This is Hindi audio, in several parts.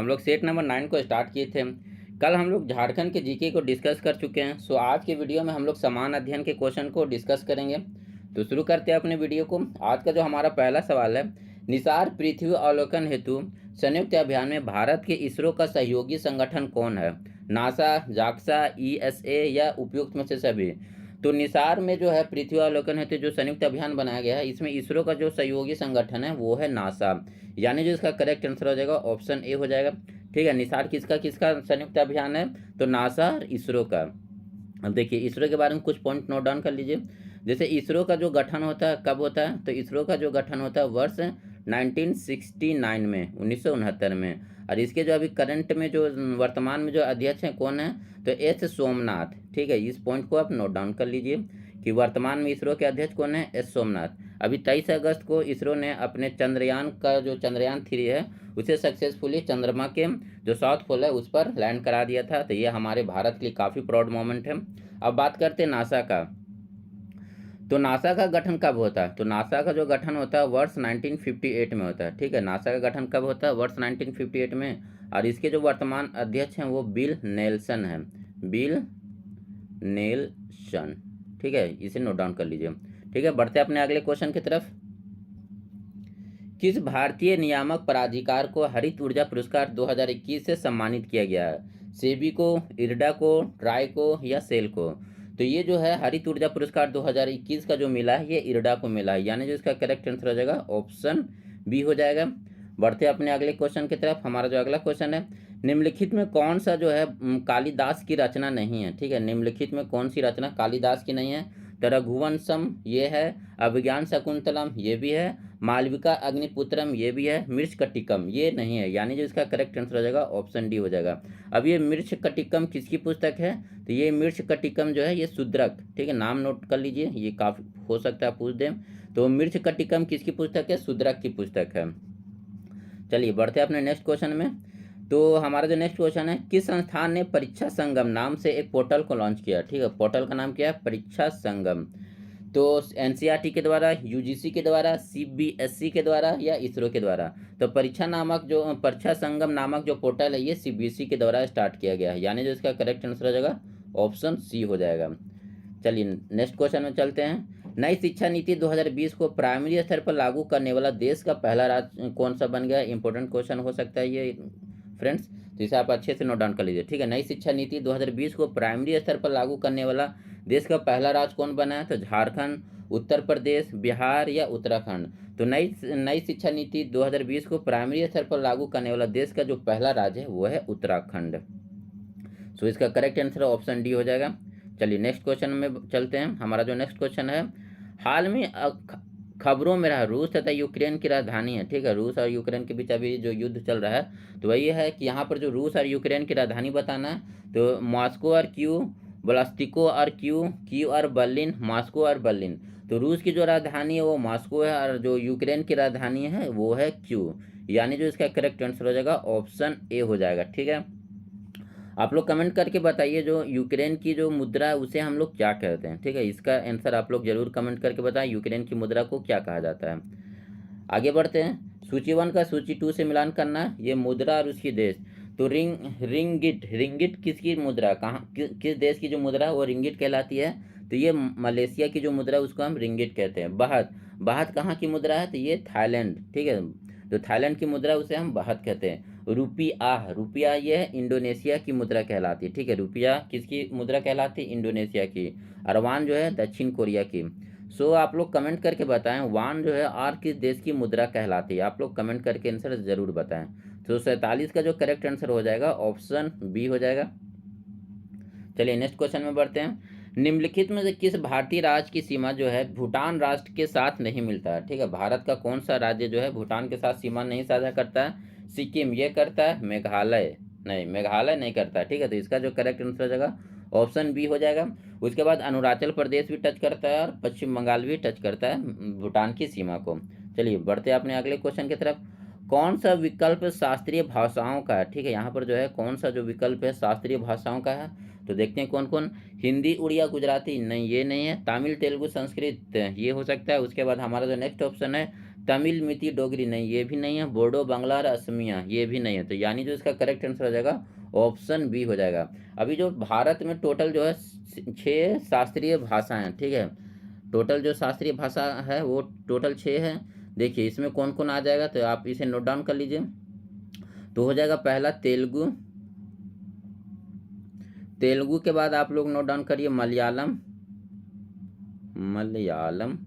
लोग सेट नंबर 9 को स्टार्ट किए थे। कल हम लोग झारखंड के जीके को डिस्कस कर चुके हैं। सो आज के वीडियो में हम लोग समान अध्ययन के क्वेश्चन को डिस्कस करेंगे। तो शुरू करते हैं अपने वीडियो को। आज का जो हमारा पहला सवाल है, निसार पृथ्वी अवलोकन हेतु संयुक्त अभियान में भारत के इसरो का सहयोगी संगठन कौन है? नासा, जाक्सा, ईएसए या उपयुक्त में से सभी? तो निसार में जो है पृथ्वी अवलोकन हेतु जो संयुक्त अभियान बनाया गया है, इसमें इसरो का जो सहयोगी संगठन है वो है नासा, यानी जो इसका करेक्ट आंसर हो जाएगा ऑप्शन ए हो जाएगा। ठीक है, निसार किसका किसका संयुक्त अभियान है? तो नासा और इसरो का। अब देखिए इसरो के बारे में कुछ पॉइंट नोट डाउन कर लीजिए। जैसे इसरो का जो गठन होता है कब होता है? तो इसरो का जो गठन होता है वर्ष 1969 में, 1969 में। और इसके जो अभी करंट में जो वर्तमान में जो अध्यक्ष हैं कौन है? तो एस सोमनाथ। ठीक है, इस पॉइंट को आप नोट डाउन कर लीजिए कि वर्तमान में इसरो के अध्यक्ष कौन है? एस सोमनाथ। अभी 23 अगस्त को इसरो ने अपने चंद्रयान का जो चंद्रयान 3 है उसे सक्सेसफुली चंद्रमा के जो साउथ पोल है उस पर लैंड करा दिया था। तो ये हमारे भारत के लिए काफ़ी प्राउड मोमेंट है। अब बात करते हैं नासा का। तो नासा का गठन कब होता है? तो नासा का जो गठन होता है वर्ष 1958 में होता है। ठीक है, नासा का गठन कब होता है? वर्ष 1958 में। और इसके जो वर्तमान अध्यक्ष हैं वो बिल नेल्सन हैं, बिल नेल्सन। ठीक है, इसे नोट डाउन कर लीजिए। ठीक है, बढ़ते हैं अपने अगले क्वेश्चन की तरफ। किस भारतीय नियामक प्राधिकार को हरित ऊर्जा पुरस्कार 2021 से सम्मानित किया गया है? सेबी को, इरडा को, ट्राई को या सेल को? तो ये जो है हरित ऊर्जा पुरस्कार 2021 का जो मिला है ये इरडा को मिला है, यानी जो इसका करेक्ट आंसर हो जाएगा ऑप्शन बी हो जाएगा। बढ़ते अपने अगले क्वेश्चन की तरफ। हमारा जो अगला क्वेश्चन है, निम्नलिखित में कौन सा जो है कालिदास की रचना नहीं है? ठीक है, निम्नलिखित में कौन सी रचना कालिदास की नहीं है? तो रघुवंशम ये है, अभिज्ञान शकुंतलम ये भी है, मालविका अग्निपुत्रम ये भी है, मृच्छकटिकम ये नहीं है, यानी जो इसका करेक्ट आंसर हो जाएगा ऑप्शन डी हो जाएगा। अब ये मृच्छकटिकम किसकी पुस्तक है? तो ये मृच्छकटिकम जो है ये शूद्रक। ठीक है, नाम नोट कर लीजिए, ये काफ़ी हो सकता है पूछ दें। तो मृच्छकटिकम किसकी पुस्तक है? शूद्रक की पुस्तक है। चलिए बढ़ते हैं अपने नेक्स्ट क्वेश्चन में। तो हमारा जो नेक्स्ट क्वेश्चन है, किस संस्थान ने परीक्षा संगम नाम से एक पोर्टल को लॉन्च किया? ठीक है, पोर्टल का नाम क्या है? परीक्षा संगम। तो एनसीईआरटी के द्वारा, यूजीसी के द्वारा, सीबीएसई के द्वारा या इसरो के द्वारा? तो परीक्षा संगम नामक जो पोर्टल है ये सीबीएसई के द्वारा स्टार्ट किया गया है, यानी जो इसका करेक्ट आंसर हो जाएगा ऑप्शन सी हो जाएगा। चलिए नेक्स्ट क्वेश्चन में चलते हैं। नई शिक्षा नीति 2020 को प्राइमरी स्तर पर लागू करने वाला देश का पहला राज्य कौन सा बन गया? इंपॉर्टेंट क्वेश्चन हो सकता है ये फ्रेंड्स, तो इसे आप अच्छे से नोट डाउन कर लीजिए। ठीक है, नई शिक्षा नीति 2020 को प्राइमरी स्तर पर लागू करने वाला देश का पहला राज्य कौन बना है? तो झारखंड, उत्तर प्रदेश, बिहार या उत्तराखंड? तो नई शिक्षा नीति 2020 को प्राइमरी स्तर पर लागू करने वाला देश का जो पहला राज्य है वो है उत्तराखंड। सो इसका करेक्ट आंसर ऑप्शन डी हो जाएगा। चलिए नेक्स्ट क्वेश्चन में चलते हैं। हमारा जो नेक्स्ट क्वेश्चन है, हाल में खबरों में रहा रूस तथा यूक्रेन की राजधानी है। ठीक है, रूस और यूक्रेन के बीच अभी जो युद्ध चल रहा है तो वही है कि यहाँ पर जो रूस और यूक्रेन की राजधानी बताना है। तो मॉस्को और क्यू, ब्लास्टिको और क्यू और बर्लिन, मॉस्को और बर्लिन। तो रूस की जो राजधानी है वो मॉस्को है और जो यूक्रेन की राजधानी है वो है क्यू, यानी जो इसका करेक्ट आंसर हो जाएगा ऑप्शन ए हो जाएगा। ठीक है, आप लोग कमेंट करके बताइए जो यूक्रेन की जो मुद्रा है उसे हम लोग क्या कहते हैं। ठीक है, इसका आंसर आप लोग जरूर कमेंट करके बताएं, यूक्रेन की मुद्रा को क्या कहा जाता है। आगे बढ़ते हैं। सूची 1 का सूची 2 से मिलान करना है। ये मुद्रा और उसकी देश। तो रिंगिट किसकी मुद्रा, किस देश की जो मुद्रा है वो रिंगिट कहलाती है? तो ये मलेशिया की जो मुद्रा है उसको हम रिंगिट कहते हैं। बाहत कहाँ की मुद्रा है? तो ये थाईलैंड। ठीक है, तो थाईलैंड की मुद्रा उसे हम बाहत कहते हैं। रुपया ये है इंडोनेशिया की मुद्रा कहलाती है। ठीक है, रुपया किसकी मुद्रा कहलाती है? इंडोनेशिया की। और वान जो है दक्षिण कोरिया की। सो आप लोग कमेंट करके बताएं वान जो है और किस देश की मुद्रा कहलाती है? आप लोग कमेंट करके आंसर जरूर बताएं। तो 47 का जो करेक्ट आंसर हो जाएगा ऑप्शन बी हो जाएगा। चलिए नेक्स्ट क्वेश्चन में बढ़ते हैं। निम्नलिखित में से किस भारतीय राज्य की सीमा जो है भूटान राष्ट्र के साथ नहीं मिलता है? ठीक है, भारत का कौन सा राज्य जो है भूटान के साथ सीमा नहीं साझा करता है? सिक्किम ये करता है, मेघालय नहीं करता है। ठीक है, तो इसका जो करेक्ट आंसर हो जाएगा ऑप्शन बी हो जाएगा। उसके बाद अरुणाचल प्रदेश भी टच करता है और पश्चिम बंगाल भी टच करता है भूटान की सीमा को। चलिए बढ़ते हैं अपने अगले क्वेश्चन की तरफ। कौन सा विकल्प शास्त्रीय भाषाओं का है? ठीक है, यहाँ पर जो है कौन सा जो विकल्प है शास्त्रीय भाषाओं का है? तो देखते हैं कौन कौन। हिंदी, उड़िया, गुजराती नहीं, ये नहीं है। तमिल, तेलुगु, संस्कृत ये हो सकता है। उसके बाद हमारा जो नेक्स्ट ऑप्शन है तमिल, मिती, डोगरी नहीं, ये भी नहीं है। बोडो, बांग्ला और असमिया, ये भी नहीं है। तो यानी जो इसका करेक्ट आंसर हो जाएगा ऑप्शन बी हो जाएगा। अभी जो भारत में टोटल जो है 6 शास्त्रीय भाषा हैं, ठीक है। टोटल जो शास्त्रीय भाषा है वो टोटल 6 है। देखिए इसमें कौन कौन आ जाएगा, तो आप इसे नोट डाउन कर लीजिए। तो हो जाएगा पहला तेलुगु, तेलुगु के बाद आप लोग नोट डाउन करिए मलयालम, मलयालम।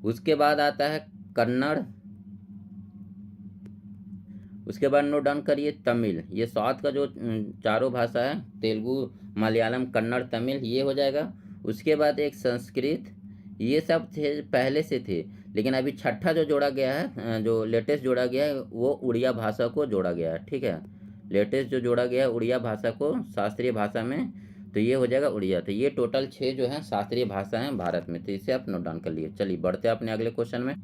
उसके बाद आता है कन्नड़, उसके बाद नोट डाउन करिए तमिल। ये साउथ का जो चारों भाषा है, तेलुगु, मलयालम, कन्नड़, तमिल, ये हो जाएगा। उसके बाद एक संस्कृत, ये सब थे पहले से थे, लेकिन अभी छठा जो जोड़ा गया है, जो लेटेस्ट जोड़ा गया है, वो उड़िया भाषा को जोड़ा गया है, ठीक है। लेटेस्ट जो जोड़ा गया है उड़िया भाषा को शास्त्रीय भाषा में, तो ये हो जाएगा उड़िया। तो ये टोटल 6 जो है शास्त्रीय भाषा हैं भारत में। तो इसे आप नोट डाउन कर लिए। चलिए बढ़ते हैं अपने अगले क्वेश्चन में।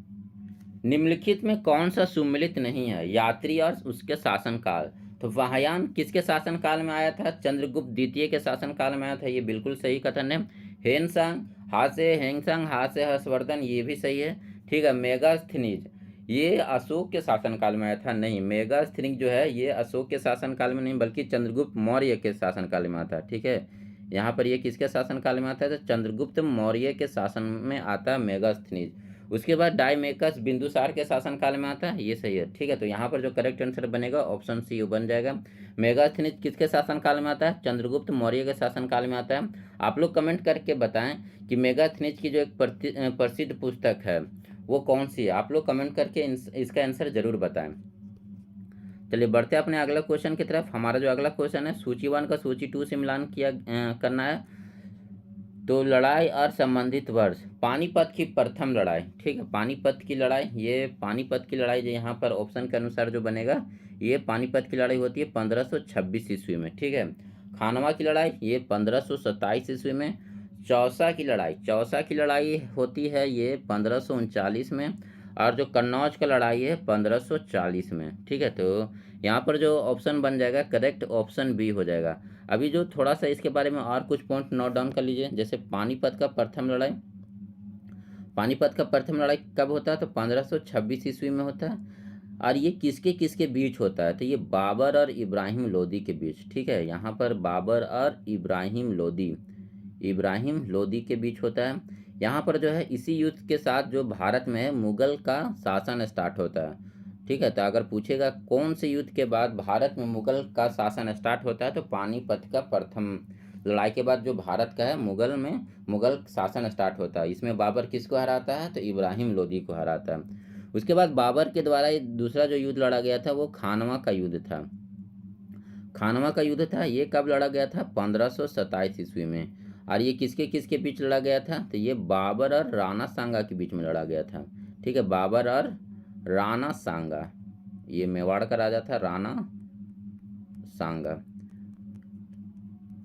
निम्नलिखित में कौन सा सुमेलित नहीं है? यात्री और उसके शासनकाल। तो वाहयान किसके शासनकाल में आया था? चंद्रगुप्त द्वितीय के शासनकाल में आया था, ये बिल्कुल सही कथन है। हेनसांग, हासे हेंगसांग, हासे हर्षवर्धन, ये भी सही है, ठीक है। मेगास्थनीज, ये अशोक के शासनकाल में आया था, नहीं। मेगास्थनीज जो है ये अशोक के शासनकाल में नहीं, बल्कि चंद्रगुप्त मौर्य के शासनकाल में आता है, ठीक है। यहाँ पर ये किसके शासनकाल में आता है? तो चंद्रगुप्त मौर्य के शासन में आता है मेगास्थनीज। उसके बाद डायमेकस बिंदुसार के शासनकाल में आता है, ये सही है, ठीक है। तो यहाँ पर जो करेक्ट आंसर बनेगा ऑप्शन सी बन जाएगा। मेगास्थनीज किसके शासनकाल में आता है? चंद्रगुप्त मौर्य के शासनकाल में आता है। आप लोग कमेंट करके बताएं कि मेगास्थनीज की जो एक प्रसिद्ध पुस्तक है वो कौन सी है। आप लोग कमेंट करके इसका आंसर जरूर बताएं। चलिए बढ़ते हैं अपने अगला क्वेश्चन की तरफ। हमारा जो अगला क्वेश्चन है सूची 1 का सूची 2 से मिलान करना है। तो लड़ाई और संबंधित वर्ष, पानीपत की प्रथम लड़ाई, ठीक है। पानीपत की लड़ाई, ये पानीपत की लड़ाई जो यहाँ पर ऑप्शन के अनुसार जो बनेगा, ये पानीपत की लड़ाई होती है 1526 ईस्वी में, ठीक है। खानवा की लड़ाई ये 1527 ईस्वी में। चौसा की लड़ाई, चौसा की लड़ाई होती है ये 1539 में। और जो कन्नौज का लड़ाई है 1540 में, ठीक है। तो यहाँ पर जो ऑप्शन बन जाएगा करेक्ट ऑप्शन बी हो जाएगा। अभी जो थोड़ा सा इसके बारे में और कुछ पॉइंट नोट डाउन कर लीजिए। जैसे पानीपत का प्रथम लड़ाई, पानीपत का प्रथम लड़ाई कब होता है? तो 1526 ईस्वी में होता है। और ये किसके किसके बीच होता है? तो ये बाबर और इब्राहिम लोदी के बीच, ठीक है। यहाँ पर बाबर और इब्राहिम लोदी, इब्राहिम लोदी के बीच होता है। यहाँ पर जो है इसी युद्ध के साथ जो भारत में है मुगल का शासन स्टार्ट होता है, ठीक है। तो अगर पूछेगा कौन से युद्ध के बाद भारत में मुगल का शासन स्टार्ट होता है, तो पानीपत का प्रथम लड़ाई के बाद जो भारत का है मुगल में मुगल शासन स्टार्ट होता है। इसमें बाबर किसको हराता है? तो इब्राहिम लोदी को हराता है। उसके बाद बाबर के द्वारा ये दूसरा जो युद्ध लड़ा गया था वो खानवा का युद्ध था। खानवा का युद्ध था, ये कब लड़ा गया था? 1527 ईस्वी में। और ये किसके किसके बीच लड़ा गया था? तो ये बाबर और राणा सांगा के बीच में लड़ा गया था, ठीक है। बाबर और राणा सांगा, ये मेवाड़ का राजा था राणा सांगा।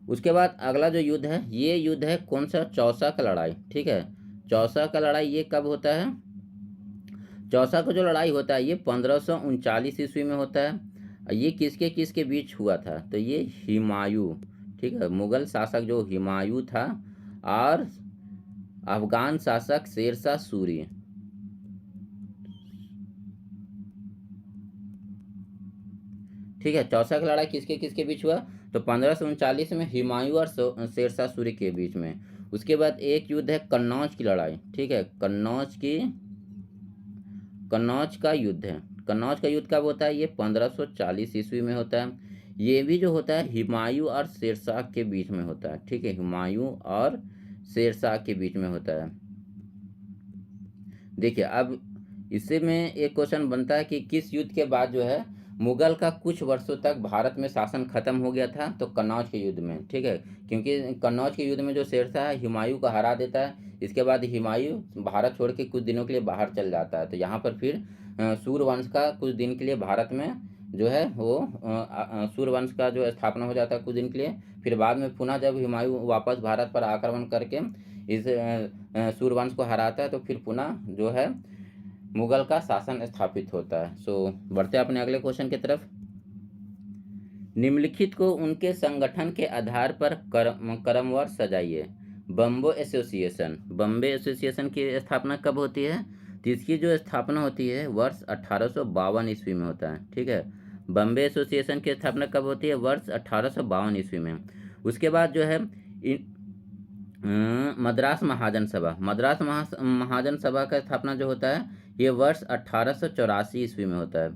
उसके बाद अगला जो युद्ध है, ये युद्ध है कौन सा? चौसा का लड़ाई, ठीक है। चौसा का लड़ाई ये कब होता है? चौसा का जो लड़ाई होता है ये 1539 ईस्वी में होता है। ये किसके किसके बीच हुआ था? तो ये हुमायूं, ठीक है, मुगल शासक जो हुमायूं था और अफगान शासक शेरशाह सूरी, ठीक है। चौसा का लड़ाई किसके किसके बीच हुआ? तो 1539 में हुमायूं और शेरशाह सूरी के बीच में। उसके बाद एक युद्ध है कन्नौज की लड़ाई, ठीक है। कन्नौज का युद्ध है। कन्नौज का युद्ध कब होता है? ये 1540 ईस्वी में होता है। ये भी जो होता है हुमायूं और शेरशाह के बीच में होता है, ठीक है। हुमायूं और शेरशाह के बीच में होता है। देखिए अब इससे में एक क्वेश्चन बनता है कि किस युद्ध के बाद जो है मुगल का कुछ वर्षों तक भारत में शासन खत्म हो गया था? तो कन्नौज के युद्ध में, ठीक है। क्योंकि कन्नौज के युद्ध में जो शेरशाह है हुमायूं को हरा देता है। इसके बाद हुमायूं भारत छोड़ के कुछ दिनों के लिए बाहर चल जाता है। तो यहाँ पर फिर सूर्यवंश का कुछ दिन के लिए भारत में जो है वो सूर्यवंश का जो स्थापना हो जाता है कुछ दिन के लिए। फिर बाद में पुनः जब हुमायूं वापस भारत पर आक्रमण करके इस सूर्यवंश को हराता है तो फिर पुनः जो है मुगल का शासन स्थापित होता है। सो बढ़ते हैं अपने अगले क्वेश्चन की तरफ। निम्नलिखित को उनके संगठन के आधार पर क्रमवार सजाइए। बम्बे एसोसिएशन, बम्बे एसोसिएशन की स्थापना कब होती है? तो इसकी जो स्थापना होती है वर्ष 1852 ईस्वी में होता है। ठीक है, बॉम्बे एसोसिएशन की स्थापना कब होती है? वर्ष 1852 ईस्वी में। उसके बाद जो है मद्रास महाजन सभा, महाजन सभा का स्थापना जो होता है ये वर्ष 1884 ईस्वी में होता है।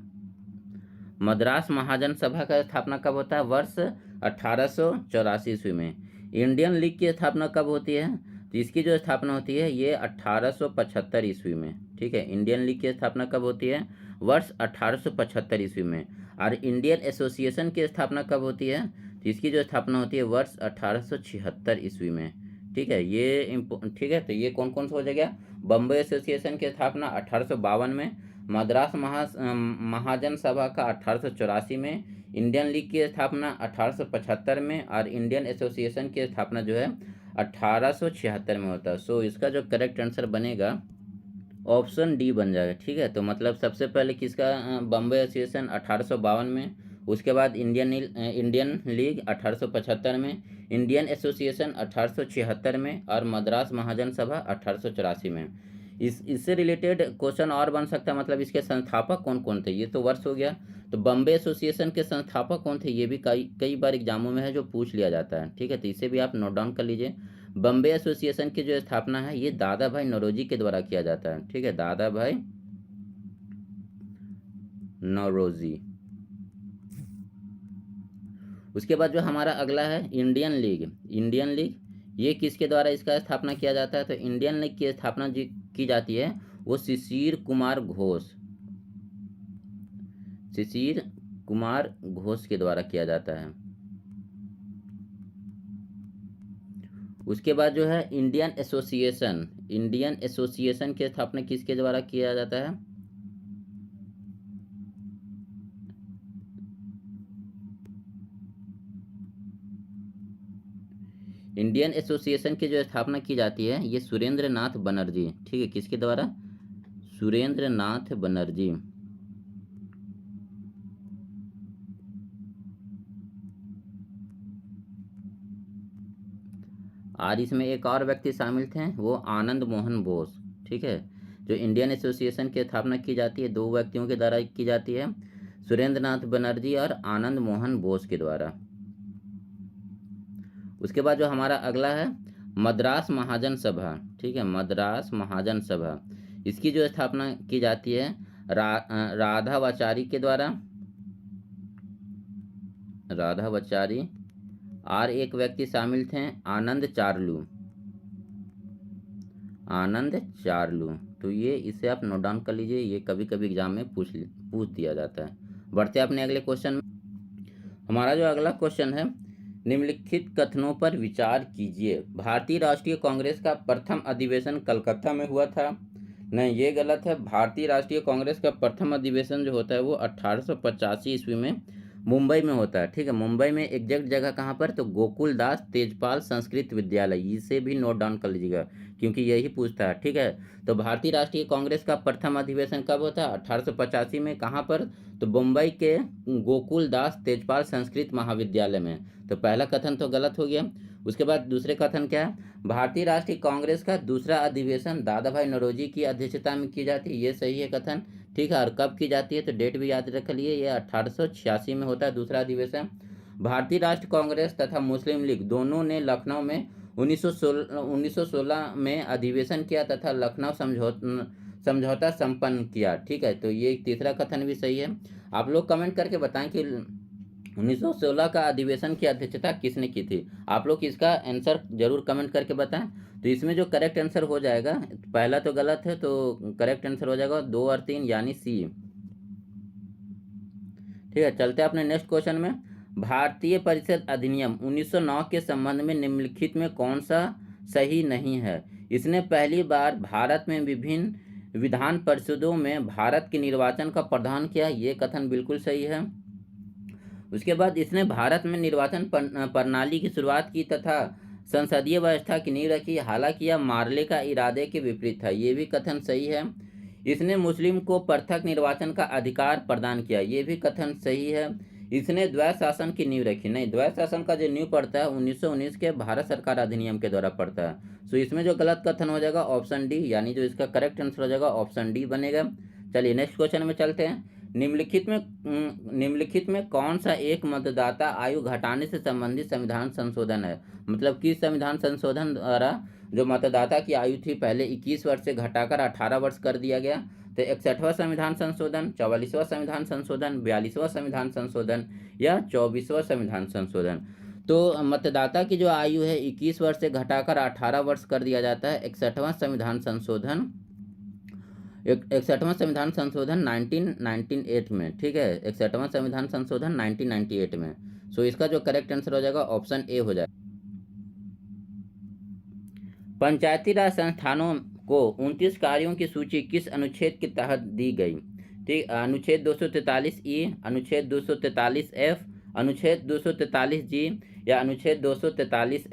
मद्रास महाजन सभा का स्थापना कब होता है? वर्ष 1884 ईस्वी में। इंडियन लीग की स्थापना कब होती है? तो इसकी जो स्थापना होती है ये 1875 ईस्वी में। ठीक है, इंडियन लीग की स्थापना कब होती है? वर्ष 1875 ईस्वी में। और इंडियन एसोसिएशन की स्थापना कब होती है? तो इसकी जो स्थापना होती है वर्ष 1876 ईस्वी में। ठीक है, ठीक है, तो ये कौन कौन सा हो जाएगा? बॉम्बे एसोसिएशन की स्थापना 1852 में, मद्रास महाजन सभा का 1884 में, इंडियन लीग की स्थापना 1875 में, और इंडियन एसोसिएशन की स्थापना जो है 1876 में होता है। सो इसका जो करेक्ट आंसर बनेगा ऑप्शन डी बन जाएगा। ठीक है, तो मतलब सबसे पहले किसका? बॉम्बे एसोसिएशन 1852 में, उसके बाद इंडियन लीग 1875 में, इंडियन एसोसिएशन 1876 में, और मद्रास महाजन सभा 1884 में। इससे रिलेटेड क्वेश्चन और बन सकता है, मतलब इसके संस्थापक कौन कौन थे? ये तो वर्ष हो गया। तो बॉम्बे एसोसिएशन के संस्थापक कौन थे? ये भी कई बार एग्जामों में है जो पूछ लिया जाता है। ठीक है, तो इसे भी आप नोट डाउन कर लीजिए। बॉम्बे एसोसिएशन की जो स्थापना है ये दादा भाई नौरोजी के द्वारा किया जाता है। ठीक है, दादा भाई नौरोजी। उसके बाद जो हमारा अगला है इंडियन लीग, ये किसके द्वारा इसका स्थापना किया जाता है? तो इंडियन लीग की स्थापना जो की जाती है वो शिशिर कुमार घोष के द्वारा किया जाता है। उसके बाद जो है इंडियन एसोसिएशन की स्थापना किसके द्वारा किया जाता है? इंडियन एसोसिएशन की जो स्थापना की जाती है ये सुरेंद्र नाथ बनर्जी। ठीक है, किसके द्वारा? सुरेंद्र नाथ बनर्जी। और इसमें एक और व्यक्ति शामिल थे, वो आनंद मोहन बोस। ठीक है, जो इंडियन एसोसिएशन की स्थापना की जाती है दो व्यक्तियों के द्वारा की जाती है, सुरेंद्र नाथ बनर्जी और आनंद मोहन बोस के द्वारा। उसके बाद जो हमारा अगला है मद्रास महाजन सभा। ठीक है, मद्रास महाजन सभा, इसकी जो स्थापना की जाती है राधावाचारी के द्वारा, राधावाचारी, और एक व्यक्ति शामिल थे आनंद चार्लू। तो ये इसे आप नोट डाउन कर लीजिए, ये कभी कभी एग्जाम में पूछ दिया जाता है। बढ़ते हैं अपने अगले क्वेश्चन में। हमारा जो अगला क्वेश्चन है, निम्नलिखित कथनों पर विचार कीजिए। भारतीय राष्ट्रीय कांग्रेस का प्रथम अधिवेशन कलकत्ता में हुआ था। नहीं, ये गलत है। भारतीय राष्ट्रीय कांग्रेस का प्रथम अधिवेशन जो होता है वो 1885 ईस्वी में मुंबई में होता है। ठीक है, मुंबई में एग्जैक्ट जगह कहाँ पर? तो गोकुल दास तेजपाल संस्कृत विद्यालय। इसे भी नोट डाउन कर लीजिएगा क्योंकि यही पूछता है। ठीक है, तो भारतीय राष्ट्रीय कांग्रेस का प्रथम अधिवेशन कब होता है? 1885 में। कहाँ पर? तो मुंबई के गोकुल दास तेजपाल संस्कृत महाविद्यालय में। तो पहला कथन तो गलत हो गया। उसके बाद दूसरे कथन क्या है? भारतीय राष्ट्रीय कांग्रेस का दूसरा अधिवेशन दादा भाई नौरोजी की अध्यक्षता में की जाती है। ये सही है कथन। ठीक है, और कब की जाती है? तो डेट भी याद रख लिए, ये 1886 में होता है दूसरा अधिवेशन। भारतीय राष्ट्र कांग्रेस तथा मुस्लिम लीग दोनों ने लखनऊ में 1916 में अधिवेशन किया तथा लखनऊ समझौता संपन्न किया। ठीक है, तो ये तीसरा कथन भी सही है। आप लोग कमेंट करके बताएं कि 1916 का अधिवेशन की अध्यक्षता किसने की थी। आप लोग इसका आंसर जरूर कमेंट करके बताएं। तो इसमें जो करेक्ट आंसर हो जाएगा, पहला तो गलत है, तो करेक्ट आंसर हो जाएगा 2 और 3 यानी सी। ठीक है, चलते हैं अपने नेक्स्ट क्वेश्चन में। भारतीय परिषद अधिनियम 1909 के संबंध में निम्नलिखित में कौन सा सही नहीं है? इसने पहली बार भारत में विभिन्न विधान परिषदों में भारत के निर्वाचन का प्रावधान किया। ये कथन बिल्कुल सही है। उसके बाद इसने भारत में निर्वाचन प्रणाली की शुरुआत की तथा संसदीय व्यवस्था की नींव रखी। हालांकि यह मार्ले का इरादे के विपरीत था। ये भी कथन सही है। इसने मुस्लिम को पृथक निर्वाचन का अधिकार प्रदान किया। ये भी कथन सही है। इसने द्वैध शासन की नींव रखी। नहीं, द्वैध शासन का जो नींव पड़ता है 1919 के भारत सरकार अधिनियम के द्वारा पड़ता है। सो इसमें जो गलत कथन हो जाएगा ऑप्शन डी, यानी जो इसका करेक्ट आंसर हो जाएगा ऑप्शन डी बनेगा। चलिए नेक्स्ट क्वेश्चन में चलते हैं। निम्नलिखित में कौन सा एक मतदाता आयु घटाने से संबंधित संविधान संशोधन है? मतलब किस संविधान संशोधन द्वारा जो मतदाता की आयु थी पहले 21 वर्ष से घटाकर 18 वर्ष कर दिया गया? तो 61वां संविधान संशोधन, 44वां संविधान संशोधन, 42वां संविधान संशोधन या 24वां संविधान संशोधन? तो मतदाता की जो आयु है 21 वर्ष से घटाकर 18 वर्ष कर दिया जाता है 61वां संविधान संशोधन। 61वां संविधान संशोधन 1998 में, ठीक है, 61वां संविधान संशोधन 1998 में। सो इसका जो करेक्ट आंसर हो जाएगा ऑप्शन ए हो जाएगा। पंचायती राज संस्थानों को 29 कार्यों की सूची किस अनुच्छेद के तहत दी गई? ठीक, अनुच्छेद 243 अनुच्छेद 243 अनुच्छेद 243 या अनुच्छेद 243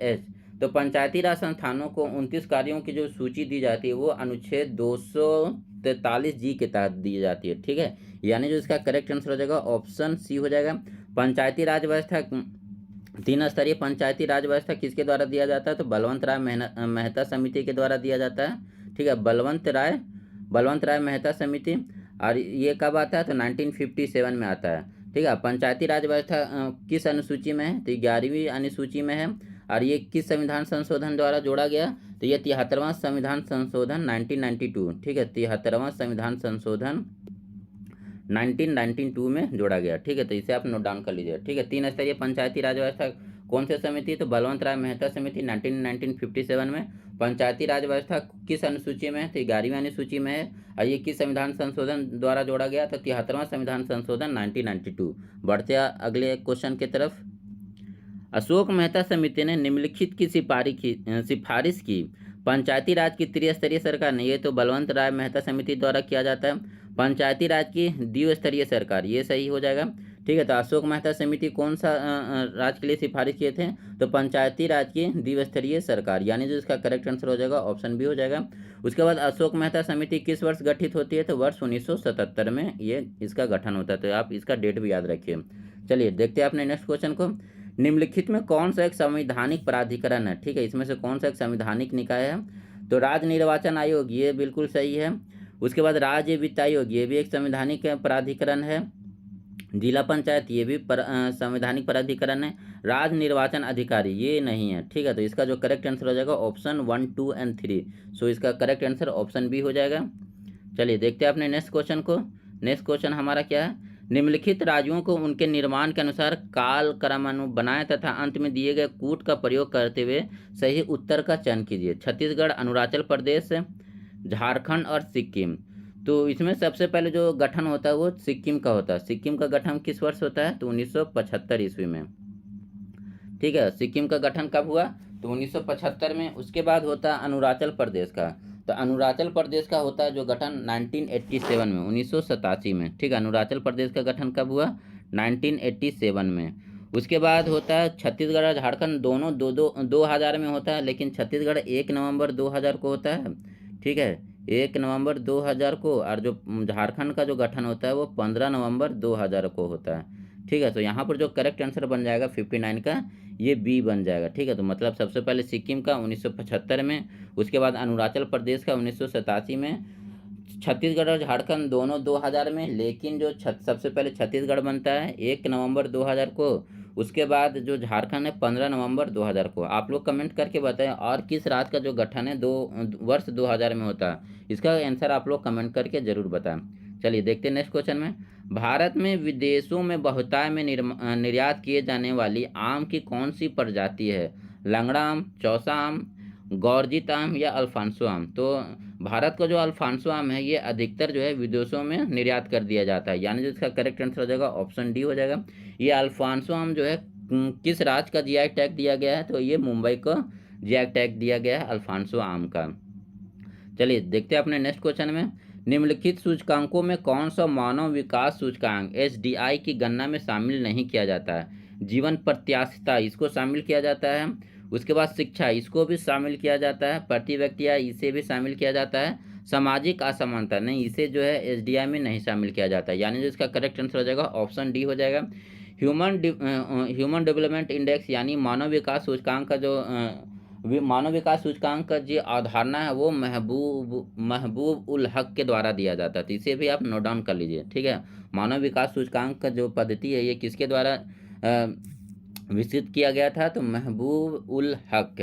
तो पंचायती राज संस्थानों को 29 कार्यों की जो सूची दी जाती है वो अनुच्छेद 243 के तहत दी जाती है, ठीक है। यानी जो इसका करेक्ट आंसर हो जाएगा ऑप्शन सी हो जाएगा। पंचायती राज व्यवस्था, 3 स्तरीय पंचायती राज व्यवस्था किसके द्वारा दिया जाता है? तो बलवंत राय मेहता समिति के द्वारा दिया जाता है, ठीक है, बलवंत राय मेहता समिति। और ये कब आता है? तो 1957 में आता है, ठीक है। पंचायती राज व्यवस्था किस अनुसूची में है? तो 11वीं अनुसूची में है। और ये किस संविधान संशोधन द्वारा जोड़ा गया? तो ये 73वां संविधान संशोधन 1992, ठीक है, 73वां संविधान संशोधन 1992 में जोड़ा गया, ठीक है। तो इसे आप नोट डाउन कर लीजिए, ठीक है। 3 स्तरीय पंचायती राज व्यवस्था कौन से समिति? तो बलवंत राय मेहता समिति 1957 में। पंचायती राज व्यवस्था किस अनुसूची में है? तो 11वीं अनुसूची में है। और ये किस संविधान संशोधन द्वारा जोड़ा गया? तो 73वां संविधान संशोधन 1992। बढ़ते अगले क्वेश्चन की तरफ। अशोक मेहता समिति ने निम्नलिखित की सिफारिश की पंचायती राज की त्रिस्तरीय सरकार ने, ये तो बलवंत राय मेहता समिति द्वारा किया जाता है। पंचायती राज की द्विस्तरीय सरकार, ये सही हो जाएगा, ठीक है। तो अशोक मेहता समिति कौन सा राज के लिए सिफारिश किए थे? तो पंचायती राज की द्विस्तरीय सरकार, यानी जो इसका करेक्ट आंसर हो जाएगा ऑप्शन बी हो जाएगा। उसके बाद अशोक मेहता समिति किस वर्ष गठित होती है? तो वर्ष 1977 में ये इसका गठन होता है। तो आप इसका डेट भी याद रखिए। चलिए देखते हैं अपने नेक्स्ट क्वेश्चन को। निम्नलिखित में कौन सा एक संवैधानिक प्राधिकरण है? ठीक है, इसमें से कौन सा एक संवैधानिक निकाय है? तो राज्य निर्वाचन आयोग, ये बिल्कुल सही है। उसके बाद राज्य वित्त आयोग, ये भी एक संवैधानिक प्राधिकरण है। जिला पंचायत, ये भी संवैधानिक प्राधिकरण है। राज्य निर्वाचन अधिकारी, ये नहीं है, ठीक है। तो इसका जो करेक्ट आंसर हो जाएगा ऑप्शन 1, 2 एंड 3। सो इसका करेक्ट आंसर ऑप्शन बी हो जाएगा। चलिए देखते हैं अपने नेक्स्ट क्वेश्चन को। नेक्स्ट क्वेश्चन हमारा क्या है? निम्नलिखित राज्यों को उनके निर्माण के अनुसार काल क्रमानुसार बनाए तथा अंत में दिए गए कूट का प्रयोग करते हुए सही उत्तर का चयन कीजिए। छत्तीसगढ़, अरुणाचल प्रदेश, झारखंड और सिक्किम। तो इसमें सबसे पहले जो गठन होता है वो सिक्किम का होता है। सिक्किम का गठन किस वर्ष होता है? तो 1975 ईस्वी में, ठीक है। सिक्किम का गठन कब हुआ? तो 1975 में। उसके बाद होता है अरुणाचल प्रदेश का। तो अरुणाचल प्रदेश का होता है जो गठन 1987 में, 1987 में, ठीक है। अरुणाचल प्रदेश का गठन कब हुआ? 1987 में। उसके बाद होता है छत्तीसगढ़ और झारखंड, दोनों 2000 में होता है, लेकिन छत्तीसगढ़ 1 नवंबर 2000 को होता है, ठीक है, 1 नवंबर 2000 को। और जो झारखंड का जो गठन होता है वो 15 नवंबर 2000 को होता है, ठीक है। तो यहाँ पर जो करेक्ट आंसर बन जाएगा 59 का, ये बी बन जाएगा, ठीक है। तो मतलब सबसे पहले सिक्किम का 1975 में, उसके बाद अरुणाचल प्रदेश का 1987 में, छत्तीसगढ़ और झारखंड दोनों 2000 में। लेकिन जो सबसे पहले छत्तीसगढ़ बनता है 1 नवंबर 2000 को, उसके बाद जो झारखंड है 15 नवंबर 2000 को। आप लोग कमेंट करके बताएं और किस राज्य का जो गठन है वर्ष 2000 में होता है, इसका आंसर आप लोग कमेंट करके जरूर बताएं। चलिए देखते हैं नेक्स्ट क्वेश्चन में। भारत में विदेशों में बहुतायत में निर्यात किए जाने वाली आम की कौन सी प्रजाति है? लंगड़ा आम, चौसा आम, गौरजित आम या अल्फांसो आम? तो भारत का जो अल्फांसो आम है ये अधिकतर जो है विदेशों में निर्यात कर दिया जाता है, यानी जो इसका करेक्ट आंसर हो जाएगा ऑप्शन डी हो जाएगा। ये अल्फांसो आम जो है किस राज्य का जीआई टैग दिया गया है? तो ये मुंबई को जीआई टैग दिया गया है अल्फांसो आम का। चलिए देखते हैं अपने नेक्स्ट क्वेश्चन में। निम्नलिखित सूचकांकों में कौन सा मानव विकास सूचकांक एसडीआई की गणना में शामिल नहीं किया जाता है? जीवन प्रत्याशिता, इसको शामिल किया जाता है। उसके बाद शिक्षा, इसको भी शामिल किया जाता है। प्रति व्यक्ति आय, इसे भी शामिल किया जाता है। सामाजिक असमानता, नहीं, इसे जो है एसडीआई में नहीं शामिल किया जाता है, यानी जो इसका करेक्ट आंसर हो जाएगा ऑप्शन डी हो जाएगा। ह्यूमन डेवलपमेंट इंडेक्स यानी मानव विकास सूचकांक का जो मानव विकास सूचकांक का जो अवधारणा है वो महबूब उल हक के द्वारा दिया जाता है। तो इसे भी आप नोट डाउन कर लीजिए, ठीक है। मानव विकास सूचकांक का जो पद्धति है ये किसके द्वारा विकसित किया गया था? तो महबूब उल हक,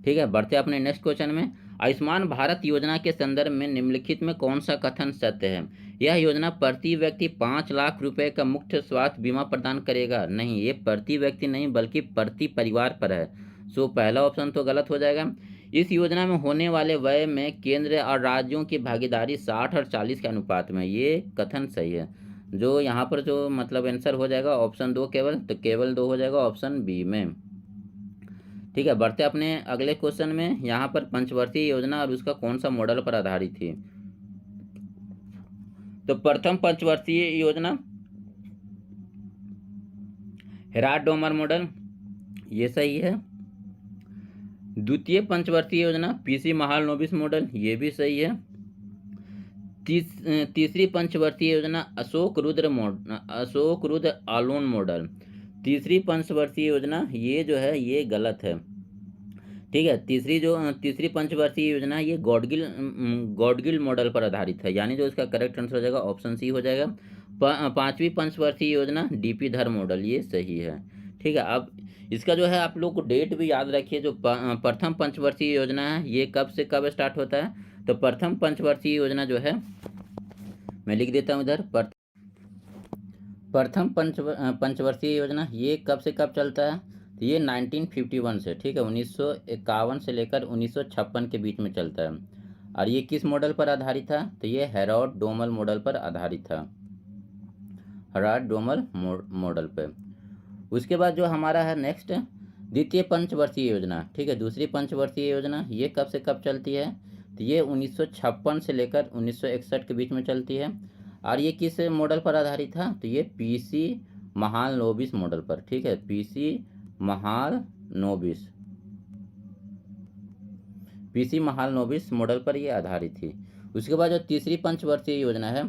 ठीक है। बढ़ते अपने नेक्स्ट क्वेश्चन में। आयुष्मान भारत योजना के संदर्भ में निम्नलिखित में कौन सा कथन सत्य है? यह योजना प्रति व्यक्ति 5 लाख रुपए का मुफ्त स्वास्थ्य बीमा प्रदान करेगा। नहीं, ये प्रति व्यक्ति नहीं बल्कि प्रति परिवार पर है। सो पहला ऑप्शन तो गलत हो जाएगा। इस योजना में होने वाले व्यय में केंद्र और राज्यों की भागीदारी 60 और 40 के अनुपात में, ये कथन सही है। जो यहाँ पर जो मतलब आंसर हो जाएगा ऑप्शन 2 केवल, तो केवल 2 हो जाएगा ऑप्शन बी में, ठीक है। बढ़ते अपने अगले क्वेश्चन में। यहाँ पर पंचवर्षीय योजना और उसका कौन सा मॉडल पर आधारित थी? तो प्रथम पंचवर्षीय योजना हेराल्ड डोमर मॉडल, ये सही है। द्वितीय पंचवर्षीय योजना पीसी महालनोबिस मॉडल, ये भी सही है। तीसरी पंचवर्षीय योजना अशोक रुद्र आलोन मॉडल, तीसरी पंचवर्षीय योजना ये जो है ये गलत है, ठीक है। तीसरी पंचवर्षीय योजना ये गॉडगिल मॉडल पर आधारित है, यानी जो इसका करेक्ट आंसर हो जाएगा ऑप्शन सी हो जाएगा। पांचवी पंचवर्षीय योजना डीपी धर मॉडल, ये सही है, ठीक है। अब इसका जो है आप लोग को डेट भी याद रखिए। जो प्रथम पंचवर्षीय योजना है ये कब से कब स्टार्ट होता है? तो प्रथम पंचवर्षीय योजना जो है मैं लिख देता हूँ इधर। प्रथम पंचवर्षीय योजना ये कब से कब चलता है? तो ये 1951 से, ठीक है, 1951 से लेकर 1956 के बीच में चलता है। और ये किस मॉडल पर आधारित था? तो ये हेराल्ड डोमर मॉडल पर आधारित था, हेराल्ड डोमर मॉडल पर। उसके बाद जो हमारा है नेक्स्ट द्वितीय पंचवर्षीय योजना, ठीक है। दूसरी पंचवर्षीय योजना ये कब से कब चलती है? तो ये 1956 से लेकर 1961 के बीच में चलती है। और ये किस मॉडल पर आधारित था? तो ये पीसी महालनोबिस मॉडल पर, ठीक है, पीसी महालनोबिस मॉडल पर ये आधारित थी। उसके बाद जो तीसरी पंचवर्षीय योजना है,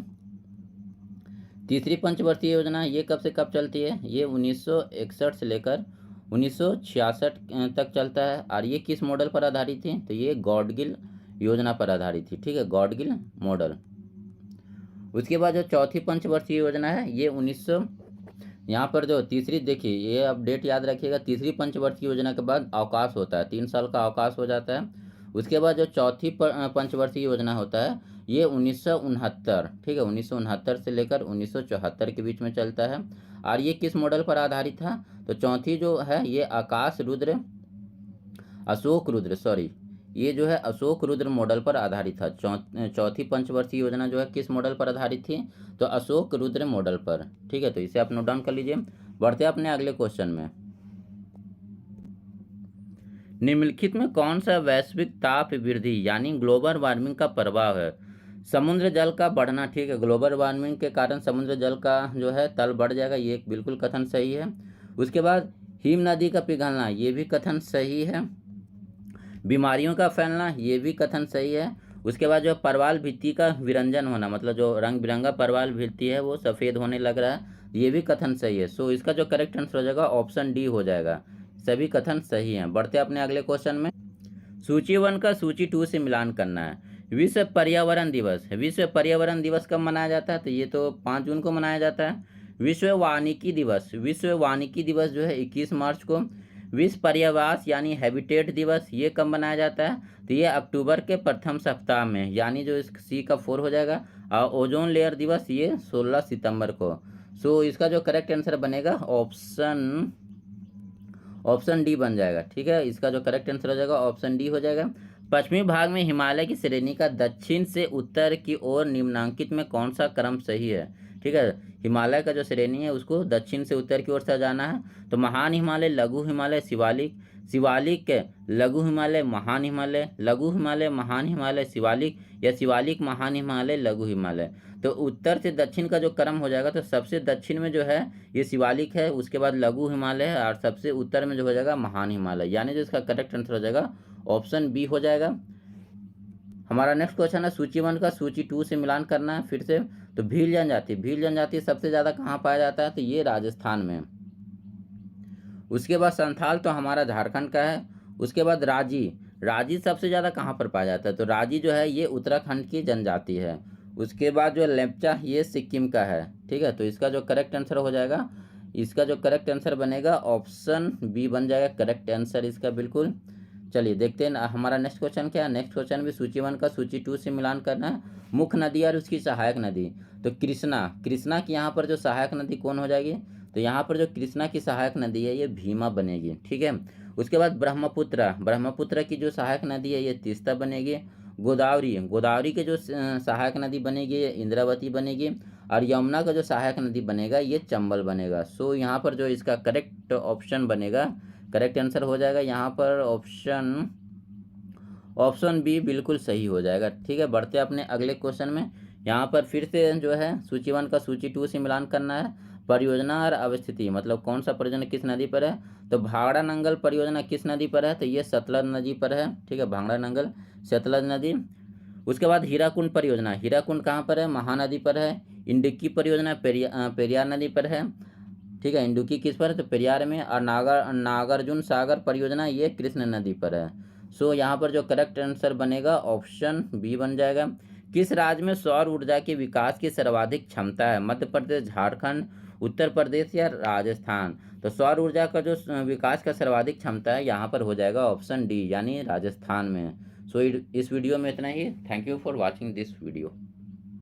तीसरी पंचवर्षीय योजना ये कब से कब चलती है? ये 1961 से लेकर 1966 तक चलता है। और ये किस मॉडल पर आधारित थी? तो ये गॉडगिल योजना पर आधारित थी, ठीक है, गॉडगिल मॉडल। उसके बाद जो चौथी पंचवर्षीय योजना है ये 1900, यहाँ पर जो तीसरी देखिए ये अब डेट याद रखिएगा। तीसरी पंचवर्षीय योजना के बाद अवकाश होता है, 3 साल का अवकाश हो जाता है। उसके बाद जो चौथी पंचवर्षीय योजना होता है ये 1969, ठीक है, 1969 से लेकर 1974 के बीच में चलता है। और ये किस मॉडल पर आधारित था? तो चौथी जो है ये ये जो है अशोक रुद्र मॉडल पर आधारित था। चौथी पंचवर्षीय योजना जो है किस मॉडल पर आधारित थी? तो अशोक रुद्र मॉडल पर, ठीक है। तो इसे आप नोट डाउन कर लीजिए। बढ़ते अपने अगले क्वेश्चन में। निम्नलिखित में कौन सा वैश्विक ताप वृद्धि यानी ग्लोबल वार्मिंग का प्रभाव है? समुद्र जल का बढ़ना, ठीक है, ग्लोबल वार्मिंग के कारण समुद्र जल का जो है तल बढ़ जाएगा, ये बिल्कुल कथन सही है। उसके बाद हिम नदी का पिघलना, ये भी कथन सही है। बीमारियों का फैलना, ये भी कथन सही है। उसके बाद जो परवाल भित्ति का विरंजन होना, मतलब जो रंग बिरंगा परवाल भित्ति है वो सफ़ेद होने लग रहा है, ये भी कथन सही है। सो इसका जो करेक्ट आंसर हो जाएगा ऑप्शन डी हो जाएगा, सभी कथन सही हैं। बढ़ते अपने अगले क्वेश्चन में। सूची 1 का सूची 2 से मिलान करना है। विश्व पर्यावरण दिवस, विश्व पर्यावरण दिवस कब मनाया जाता है? तो ये तो 5 जून को मनाया जाता है। विश्व वानिकी दिवस जो है 21 मार्च को। विश्व पर्यावास यानी हैबिटेट दिवस ये कब मनाया जाता है? तो ये अक्टूबर के प्रथम सप्ताह में, यानी जो इस सी का 4 हो जाएगा। और ओजोन लेयर दिवस ये 16 सितंबर को। सो इसका जो करेक्ट आंसर बनेगा ऑप्शन डी बन जाएगा, ठीक है। इसका जो करेक्ट आंसर हो जाएगा ऑप्शन डी हो जाएगा। पश्चिमी भाग में हिमालय की श्रेणी का दक्षिण से उत्तर की ओर निम्नांकित में कौन सा क्रम सही है? ठीक है, हिमालय का जो श्रेणी है उसको दक्षिण से उत्तर की ओर सजाना है। तो महान हिमालय, लघु हिमालय, शिवालिक लघु हिमालय, महान हिमालय, लघु हिमालय, महान हिमालय, शिवालिक, या शिवालिक, महान हिमालय, लघु हिमालय। तो उत्तर से दक्षिण का जो क्रम हो जाएगा तो सबसे दक्षिण में जो है ये शिवालिक है, उसके बाद लघु हिमालय है, और सबसे उत्तर में जो हो जाएगा महान हिमालय, यानी जो इसका करेक्ट आंसर हो जाएगा ऑप्शन बी हो जाएगा। हमारा नेक्स्ट क्वेश्चन है सूची 1 का सूची 2 से मिलान करना है। फिर से तो भील जनजाति सबसे ज़्यादा कहाँ पाया जाता है, तो ये राजस्थान में। उसके बाद संथाल तो हमारा झारखंड का है। उसके बाद राजी, राजी सबसे ज़्यादा कहाँ पर पाया जाता है, तो राजी जो है ये उत्तराखंड की जनजाति है। उसके बाद जो लेप्चा ये सिक्किम का है। ठीक है, तो इसका जो करेक्ट आंसर हो जाएगा, इसका जो करेक्ट आंसर बनेगा ऑप्शन बी बन जाएगा करेक्ट आंसर इसका बिल्कुल। चलिए देखते हैं हमारा नेक्स्ट क्वेश्चन क्या है। नेक्स्ट क्वेश्चन भी सूची 1 का सूची 2 से मिलान करना है। मुख्य नदी और उसकी सहायक नदी, तो कृष्णा, कृष्णा की यहाँ पर जो सहायक नदी कौन हो जाएगी, तो यहाँ पर जो कृष्णा की सहायक नदी है ये भीमा बनेगी। ठीक है, उसके बाद ब्रह्मपुत्र, ब्रह्मपुत्र की जो सहायक नदी है ये तीस्ता बनेगी। गोदावरी, गोदावरी के जो सहायक नदी बनेगी ये इंद्रावती बनेगी। और यमुना का जो सहायक नदी बनेगा ये चंबल बनेगा। सो यहाँ पर जो इसका करेक्ट ऑप्शन बनेगा, करेक्ट आंसर हो जाएगा यहाँ पर ऑप्शन बी बिल्कुल सही हो जाएगा। ठीक है, बढ़ते अपने अगले क्वेश्चन में। यहाँ पर फिर से जो है सूची 1 का सूची 2 से मिलान करना है। परियोजना और अवस्थिति, मतलब कौन सा परियोजना किस नदी पर है, तो भांगड़ा नंगल परियोजना किस नदी पर है, तो ये सतलज नदी पर है। ठीक है, भांगड़ा नंगल सतलज नदी। उसके बाद हीराकुंड परियोजना, हीराकुंड कहाँ पर है, महानदी पर है। इंडुक्की परियोजना पेरियार नदी पर है। ठीक है, इंडुक्की किस पर है, तो पेरियार में। और नागार्जुन सागर परियोजना ये कृष्ण नदी पर है। सो यहाँ पर जो करेक्ट आंसर बनेगा ऑप्शन बी बन जाएगा। किस राज्य में सौर ऊर्जा के विकास की सर्वाधिक क्षमता है, मध्य प्रदेश, झारखंड, उत्तर प्रदेश या राजस्थान, तो सौर ऊर्जा का जो विकास का सर्वाधिक क्षमता है यहाँ पर हो जाएगा ऑप्शन डी यानी राजस्थान में। सो इस वीडियो में इतना ही। Thank you for watching this video.